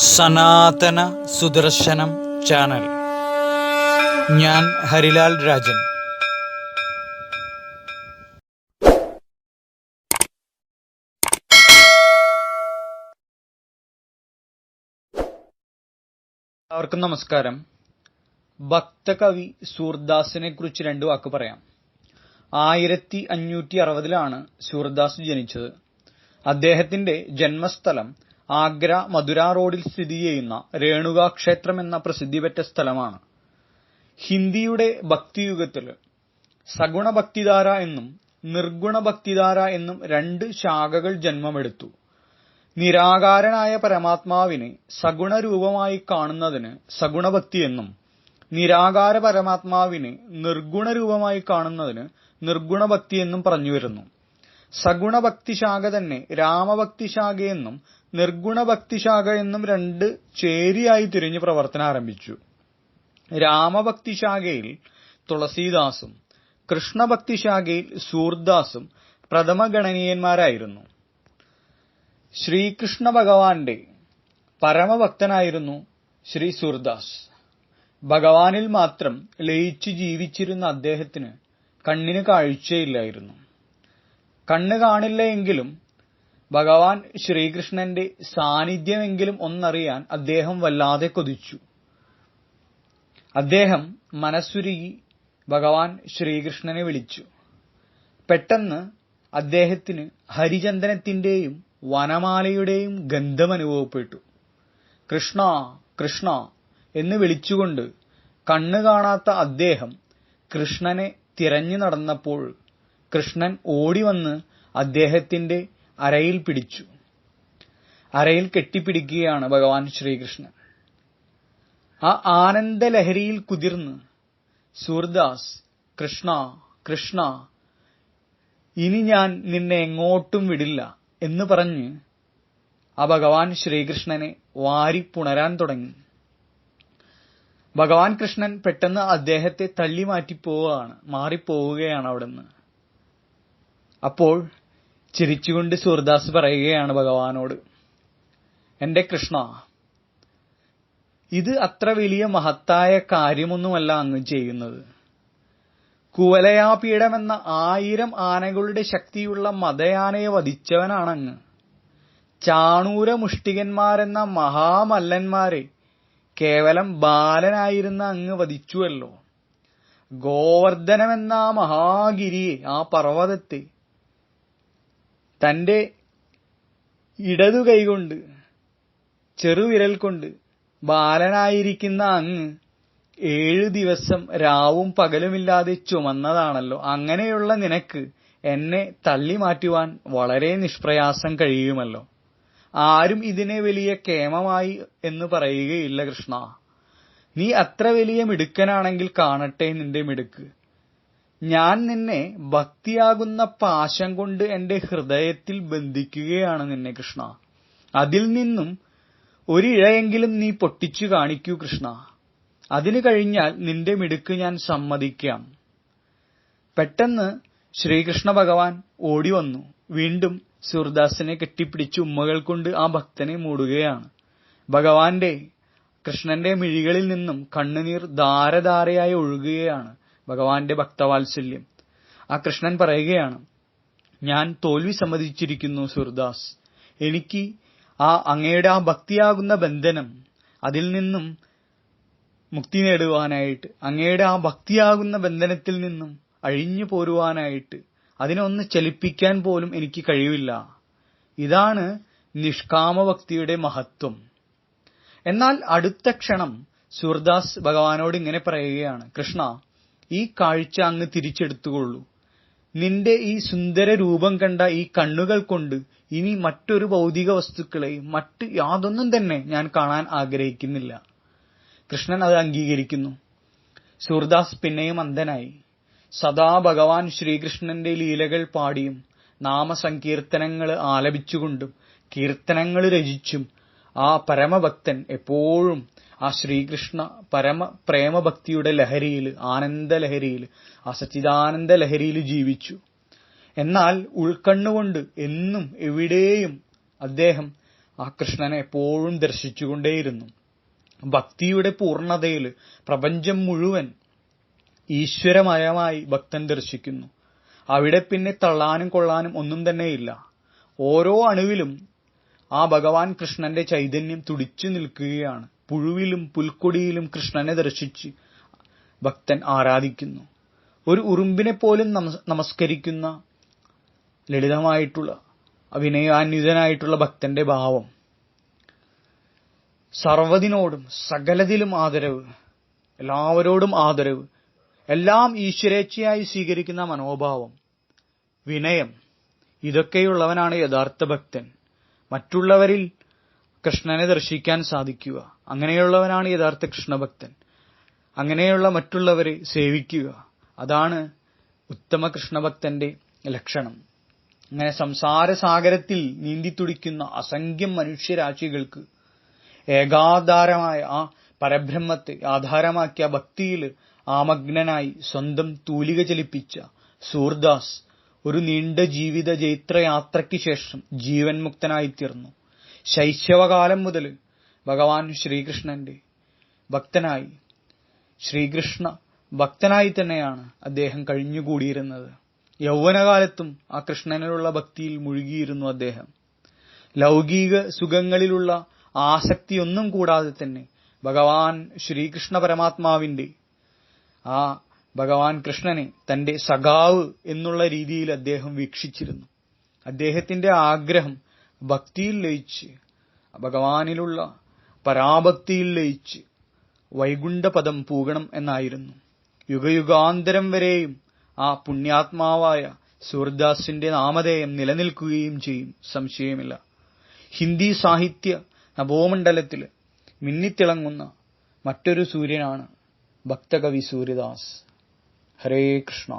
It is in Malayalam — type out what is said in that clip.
സനാതന സുദർശനം ചാനൽ. ഞാൻ ഹരിലാൽ രാജൻ. എല്ലാവർക്കും നമസ്കാരം. ഭക്തകവി സൂർദാസിനെ കുറിച്ച് രണ്ടു വാക്ക് പറയാം. 1560 സൂർദാസ് ജനിച്ചത്. അദ്ദേഹത്തിന്റെ ജന്മസ്ഥലം ആഗ്ര മധുര റോഡിൽ സ്ഥിതി ചെയ്യുന്ന രേണുക ക്ഷേത്രം എന്ന പ്രസിദ്ധിപെറ്റ സ്ഥലമാണ്. ഹിന്ദിയുടെ ഭക്തിയുഗത്തിൽ സഗുണ ഭക്തിധാര എന്നും നിർഗുണ ഭക്തിധാര എന്നും രണ്ട് ശാഖകൾ ജന്മമെടുത്തു. നിരാകാരനായ പരമാത്മാവിനെ സഗുണ രൂപമായി കാണുന്നതിന് സഗുണഭക്തി എന്നും, നിരാകാര പരമാത്മാവിനെ നിർഗുണ രൂപമായി കാണുന്നതിന് നിർഗുണഭക്തി എന്നും പറഞ്ഞുവരുന്നു. സഗുണഭക്തിശാഖ തന്നെ രാമഭക്തിശാഖയെന്നും നിർഗുണഭക്തിശാഖ എന്നും രണ്ട് ചേരിയായി തിരിഞ്ഞ് പ്രവർത്തനം ആരംഭിച്ചു. രാമഭക്തിശാഖയിൽ തുളസീദാസും കൃഷ്ണഭക്തിശാഖയിൽ സൂർദാസും പ്രഥമഗണനീയന്മാരായിരുന്നു. ശ്രീകൃഷ്ണ ഭഗവാന്റെ പരമഭക്തനായിരുന്നു ശ്രീ സൂർദാസ്. ഭഗവാനിൽ മാത്രം ലയിച്ചു ജീവിച്ചിരുന്ന അദ്ദേഹത്തിന് കണ്ണിന് കാഴ്ചയില്ലായിരുന്നു. കണ്ണ് കാണില്ല എങ്കിലും ഭഗവാൻ ശ്രീകൃഷ്ണന്റെ സാന്നിധ്യമെങ്കിലും ഒന്നറിയാൻ അദ്ദേഹം വല്ലാതെ കൊതിച്ചു. അദ്ദേഹം മനസ്സുരുകി ഭഗവാൻ ശ്രീകൃഷ്ണനെ വിളിച്ചു. പെട്ടെന്ന് അദ്ദേഹത്തിന് ഹരിചന്ദനത്തിന്റെയും വനമാലയുടെയും ഗന്ധം അനുഭവപ്പെട്ടു. കൃഷ്ണ കൃഷ്ണ എന്ന് വിളിച്ചുകൊണ്ട് കണ്ണ് കാണാത്ത അദ്ദേഹം കൃഷ്ണനെ തിരഞ്ഞു നടന്നപ്പോൾ കൃഷ്ണൻ ഓടിവന്ന് അദ്ദേഹത്തിന്റെ അരയിൽ പിടിച്ചു. അരയിൽ കെട്ടിപ്പിടിക്കുകയാണ് ഭഗവാൻ ശ്രീകൃഷ്ണൻ. ആ ആനന്ദലഹരിയിൽ കുതിർന്ന് സൂർദാസ് കൃഷ്ണ കൃഷ്ണ ഇനി ഞാൻ നിന്നെ എങ്ങോട്ടും വിടില്ല എന്ന് പറഞ്ഞ് ആ ഭഗവാൻ ശ്രീകൃഷ്ണനെ വാരി പുണരാൻ തുടങ്ങി. ഭഗവാൻ കൃഷ്ണൻ പെട്ടെന്ന് അദ്ദേഹത്തെ തള്ളി മാറിപ്പോവുകയാണ് അവിടുന്ന്. അപ്പോൾ ചിരിച്ചുകൊണ്ട് സൂർദാസ് പറയുകയാണ് ഭഗവാനോട്, എന്റെ കൃഷ്ണ, ഇത് അത്ര വലിയ മഹത്തായ കാര്യമൊന്നുമല്ല അങ്ങ് ചെയ്യുന്നത്. കുവലയാപീഠമെന്ന 1000 ആനകളുടെ ശക്തിയുള്ള മദയാനയെ വധിച്ചവനാണങ്ങ്. ചാണൂര മുഷ്ടികന്മാരെന്ന മഹാമല്ലന്മാരെ കേവലം ബാലനായിരുന്ന അങ്ങ് വധിച്ചുവല്ലോ. ഗോവർദ്ധനമെന്ന ആ മഹാഗിരിയെ, ആ പർവ്വതത്തെ തന്റെ ഇടതു കൈകൊണ്ട്, ചെറുവിരൽ കൊണ്ട് ബാലനായിരിക്കുന്ന അങ്ങ് 7 ദിവസം രാവും പകലുമില്ലാതെ ചുമന്നതാണല്ലോ. അങ്ങനെയുള്ള നിനക്ക് എന്നെ തള്ളി മാറ്റുവാൻ വളരെ നിഷ്പ്രയാസം കഴിയുമല്ലോ. ആരും ഇതിനെ വലിയ കേമമായി എന്ന് പറയുകയില്ല കൃഷ്ണ. നീ അത്ര വലിയ മിടുക്കനാണെങ്കിൽ കാണട്ടെ നിന്റെ മിടുക്ക്. ഞാൻ നിന്നെ ഭക്തിയാകുന്ന പാശം കൊണ്ട് എന്റെ ഹൃദയത്തിൽ ബന്ധിക്കുകയാണ് നിന്നെ കൃഷ്ണ. അതിൽ നിന്നും ഒരിഴയെങ്കിലും നീ പൊട്ടിച്ചു കാണിക്കൂ കൃഷ്ണ. അതിനു കഴിഞ്ഞാൽ നിന്റെ മിടുക്ക് ഞാൻ സമ്മതിക്കാം. പെട്ടെന്ന് ശ്രീകൃഷ്ണ ഭഗവാൻ ഓടിവന്നു വീണ്ടും സൂർദാസിനെ കെട്ടിപ്പിടിച്ച് ഉമ്മകൾ കൊണ്ട് ആ ഭക്തനെ മൂടുകയാണ്. ഭഗവാന്റെ കൃഷ്ണന്റെ മിഴികളിൽ നിന്നും കണ്ണുനീർ ധാരധാരയായി ഒഴുകുകയാണ്. ഭഗവാന്റെ ഭക്തവാത്സല്യം. ആ കൃഷ്ണൻ പറയുകയാണ്, ഞാൻ തോൽവി സമ്മതിച്ചിരിക്കുന്നു സൂർദാസ്. എനിക്ക് അങ്ങയുടെ ആ ഭക്തിയാകുന്ന ബന്ധനം, അതിൽ നിന്നും മുക്തി നേടുവാനായിട്ട്, അങ്ങയുടെ ആ ഭക്തിയാകുന്ന ബന്ധനത്തിൽ നിന്നും അഴിഞ്ഞു പോരുവാനായിട്ട്, അതിനൊന്ന് ചലിപ്പിക്കാൻ പോലും എനിക്ക് കഴിവില്ല. ഇതാണ് നിഷ്കാമഭക്തിയുടെ മഹത്വം. എന്നാൽ അടുത്ത ക്ഷണം സൂർദാസ് ഭഗവാനോട് ഇങ്ങനെ പറയുകയാണ്, കൃഷ്ണ, ഈ കാഴ്ച അങ്ങ് തിരിച്ചെടുത്തുകൊള്ളൂ. നിന്റെ ഈ സുന്ദര രൂപം കണ്ട ഈ കണ്ണുകൾ കൊണ്ട് ഇനി മറ്റൊരു ഭൗതിക വസ്തുക്കളെയും മറ്റ് യാതൊന്നും തന്നെ ഞാൻ കാണാൻ ആഗ്രഹിക്കുന്നില്ല. കൃഷ്ണൻ അത് അംഗീകരിക്കുന്നു. സൂർദാസ് പിന്നെയും അന്ധനായി. സദാ ഭഗവാൻ ശ്രീകൃഷ്ണന്റെ ലീലകൾ പാടിയും നാമസങ്കീർത്തനങ്ങൾ ആലപിച്ചുകൊണ്ടും കീർത്തനങ്ങൾ രചിച്ചും ആ പരമഭക്തൻ എപ്പോഴും ആ ശ്രീകൃഷ്ണ പരമ പ്രേമഭക്തിയുടെ ലഹരിയിൽ, ആനന്ദലഹരിയിൽ, ആ സച്ചിദാനന്ദ ലഹരിയിൽ ജീവിച്ചു. എന്നാൽ ഉൾക്കണ്ണുകൊണ്ട് എന്നും എവിടെയും അദ്ദേഹം ആ കൃഷ്ണനെ എപ്പോഴും ദർശിച്ചുകൊണ്ടേയിരുന്നു. ഭക്തിയുടെ പൂർണ്ണതയിൽ പ്രപഞ്ചം മുഴുവൻ ഈശ്വരമയമായി ഭക്തൻ ദർശിക്കുന്നു. അവിടെ പിന്നെ തള്ളാനും കൊള്ളാനും ഒന്നും തന്നെയില്ല. ഓരോ അണുവിലും ആ ഭഗവാൻ കൃഷ്ണന്റെ ചൈതന്യം തുടിച്ചു നിൽക്കുകയാണ്. പുഴുവിലും പുൽക്കൊടിയിലും കൃഷ്ണനെ ദർശിച്ച് ഭക്തൻ ആരാധിക്കുന്നു. ഒരു ഉറുമ്പിനെ പോലും നമസ്കരിക്കുന്ന ലളിതമായിട്ടുള്ള വിനയാന്വിതനായിട്ടുള്ള ഭക്തന്റെ ഭാവം, സർവ്വതിനോടും സകലതിലും ആദരവ്, എല്ലാവരോടും ആദരവ്, എല്ലാം ഈശ്വരേച്ഛയായി സ്വീകരിക്കുന്ന മനോഭാവം, വിനയം, ഇതൊക്കെയുള്ളവനാണ് യഥാർത്ഥ ഭക്തൻ. മറ്റുള്ളവരിൽ കൃഷ്ണനെ ദർശിക്കാൻ സാധിക്കുക, അങ്ങനെയുള്ളവനാണ് യഥാർത്ഥ കൃഷ്ണഭക്തൻ. അങ്ങനെയുള്ള മറ്റുള്ളവരെ സേവിക്കുക, അതാണ് ഉത്തമ കൃഷ്ണഭക്തന്റെ ലക്ഷണം. അങ്ങനെ സംസാരസാഗരത്തിൽ നീന്തിത്തുടിക്കുന്ന അസംഖ്യം മനുഷ്യരാശികൾക്ക് ഏകാധാരമായ ആ പരബ്രഹ്മത്തെ ആധാരമാക്കിയ ഭക്തിയിൽ ആമഗ്നനായി സ്വന്തം തൂലിക ചലിപ്പിച്ച സൂർദാസ് ഒരു നീണ്ട ജീവിത ജൈത്രയാത്രയ്ക്ക് ശേഷം ജീവൻ മുക്തനായിത്തീർന്നു. ശൈശവകാലം മുതൽ ഭഗവാൻ ശ്രീകൃഷ്ണന്റെ ഭക്തനായി, ശ്രീകൃഷ്ണ ഭക്തനായി തന്നെയാണ് അദ്ദേഹം കഴിഞ്ഞുകൂടിയിരുന്നത്. യൗവനകാലത്തും ആ കൃഷ്ണനിലുള്ള ഭക്തിയിൽ മുഴുകിയിരുന്നു അദ്ദേഹം. ലൗകിക സുഖങ്ങളിലുള്ള ആസക്തിയൊന്നും കൂടാതെ തന്നെ ഭഗവാൻ ശ്രീകൃഷ്ണ പരമാത്മാവിന്റെ ആ ഭഗവാൻ കൃഷ്ണനെ തന്റെ സഖാവ് എന്നുള്ള രീതിയിൽ അദ്ദേഹം വീക്ഷിച്ചിരുന്നു. അദ്ദേഹത്തിന്റെ ആഗ്രഹം ഭക്തിയിൽ ലയിച്ച്, ഭഗവാനിലുള്ള പരാഭക്തിയിൽ ലയിച്ച് വൈകുണ്ഠപദം പൂകണം എന്നായിരുന്നു. യുഗയുഗാന്തരം വരെയും ആ പുണ്യാത്മാവായ സൂർദാസിന്റെ നാമധേയം നിലനിൽക്കുകയും ചെയ്യും, സംശയമില്ല. ഹിന്ദി സാഹിത്യ നഭോമണ്ഡലത്തിൽ മിന്നിത്തിളങ്ങുന്ന മറ്റൊരു സൂര്യനാണ് ഭക്തകവി സൂര്യദാസ്. ഹരേ കൃഷ്ണ.